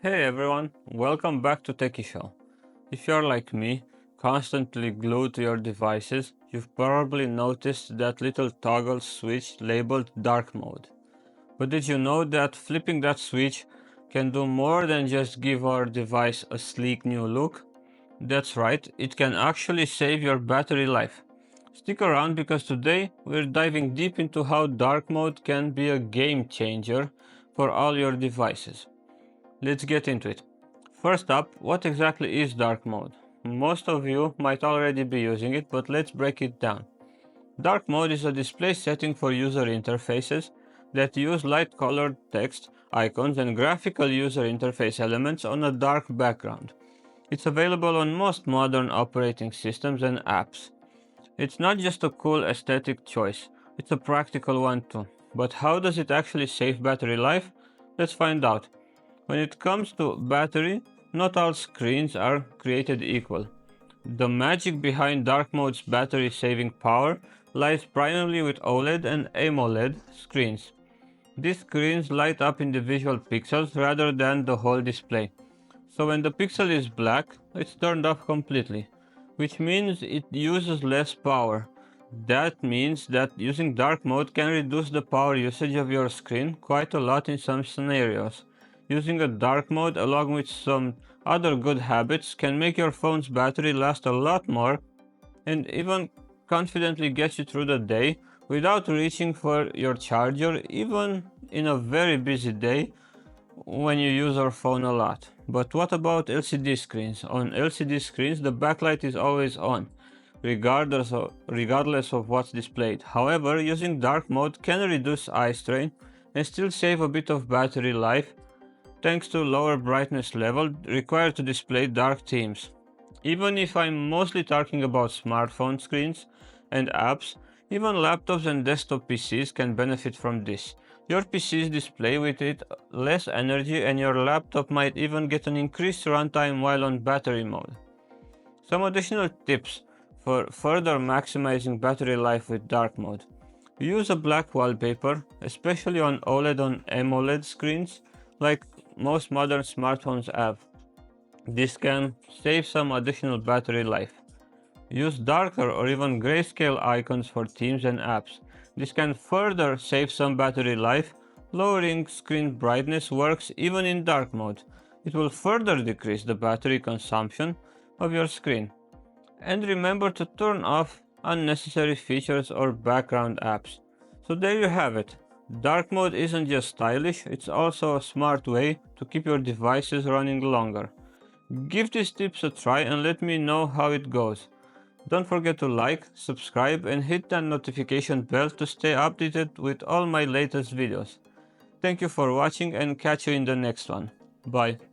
Hey everyone, welcome back to TechieShow. If you're like me, constantly glued to your devices, you've probably noticed that little toggle switch labeled dark mode. But did you know that flipping that switch can do more than just give our device a sleek new look? That's right, it can actually save your battery life. Stick around because today we're diving deep into how dark mode can be a game changer for all your devices. Let's get into it. First up, what exactly is dark mode? Most of you might already be using it, but let's break it down. Dark mode is a display setting for user interfaces that use light colored text, icons, and graphical user interface elements on a dark background. It's available on most modern operating systems and apps. It's not just a cool aesthetic choice, it's a practical one too. But how does it actually save battery life? Let's find out. When it comes to battery, not all screens are created equal. The magic behind dark mode's battery saving power lies primarily with OLED and AMOLED screens. These screens light up individual pixels rather than the whole display. So when the pixel is black, it's turned off completely, which means it uses less power. That means that using dark mode can reduce the power usage of your screen quite a lot in some scenarios. Using a dark mode along with some other good habits can make your phone's battery last a lot more and even confidently get you through the day without reaching for your charger even in a very busy day when you use our phone a lot. But what about LCD screens? On LCD screens, the backlight is always on, regardless of what's displayed. However, using dark mode can reduce eye strain and still save a bit of battery life thanks to lower brightness level required to display dark themes. Even if I'm mostly talking about smartphone screens and apps, even laptops and desktop PCs can benefit from this. Your PC's display with it less energy and your laptop might even get an increased runtime while on battery mode. Some additional tips for further maximizing battery life with dark mode. Use a black wallpaper, especially on OLED and AMOLED screens, like most modern smartphones have. This can save some additional battery life. Use darker or even grayscale icons for themes and apps. This can further save some battery life. Lowering screen brightness works even in dark mode. It will further decrease the battery consumption of your screen. And remember to turn off unnecessary features or background apps. So there you have it. Dark mode isn't just stylish, it's also a smart way to keep your devices running longer. Give these tips a try and let me know how it goes. Don't forget to like, subscribe and hit that notification bell to stay updated with all my latest videos. Thank you for watching and catch you in the next one. Bye.